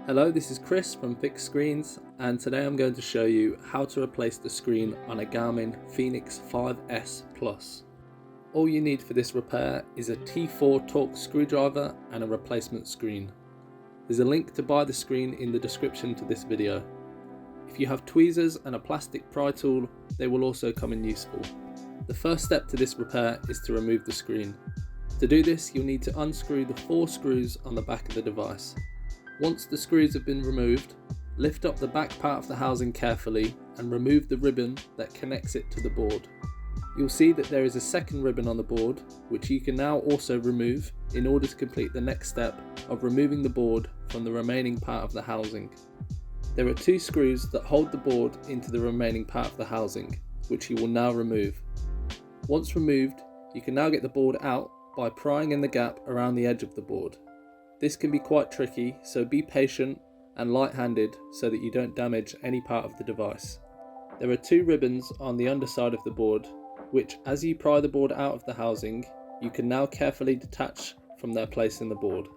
Hello, this is Chris from Fix Screens, and today I'm going to show you how to replace the screen on a Garmin Fenix 5S Plus. All you need for this repair is a T4 Torx screwdriver and a replacement screen. There's a link to buy the screen in the description to this video. If you have tweezers and a plastic pry tool, they will also come in useful. The first step to this repair is to remove the screen. To do this, you'll need to unscrew the 4 screws on the back of the device. Once the screws have been removed, lift up the back part of the housing carefully and remove the ribbon that connects it to the board. You'll see that there is a second ribbon on the board, which you can now also remove in order to complete the next step of removing the board from the remaining part of the housing. There are 2 screws that hold the board into the remaining part of the housing, which you will now remove. Once removed, you can now get the board out by prying in the gap around the edge of the board. This can be quite tricky, so be patient and light-handed so that you don't damage any part of the device. There are 2 ribbons on the underside of the board, which as you pry the board out of the housing, you can now carefully detach from their place in the board.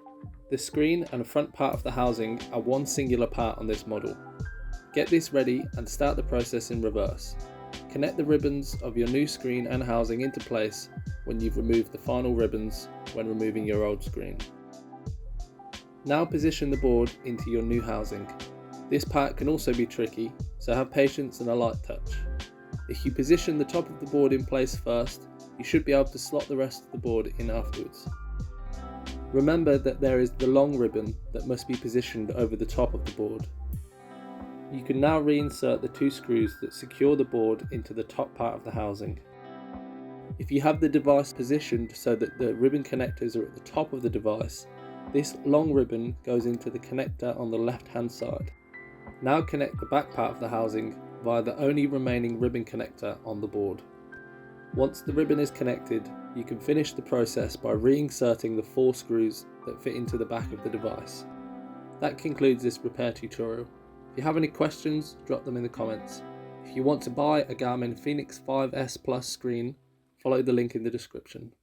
The screen and front part of the housing are one singular part on this model. Get this ready and start the process in reverse. Connect the ribbons of your new screen and housing into place when you've removed the final ribbons when removing your old screen. Now position the board into your new housing. This part can also be tricky, so have patience and a light touch. If you position the top of the board in place first, you should be able to slot the rest of the board in afterwards. Remember that there is the long ribbon that must be positioned over the top of the board. You can now reinsert the 2 screws that secure the board into the top part of the housing. If you have the device positioned so that the ribbon connectors are at the top of the device, this long ribbon goes into the connector on the left hand side. Now connect the back part of the housing via the only remaining ribbon connector on the board. Once the ribbon is connected, you can finish the process by reinserting the 4 screws that fit into the back of the device. That concludes this repair tutorial. If you have any questions, drop them in the comments. If you want to buy a Garmin Fenix 5S Plus screen, follow the link in the description.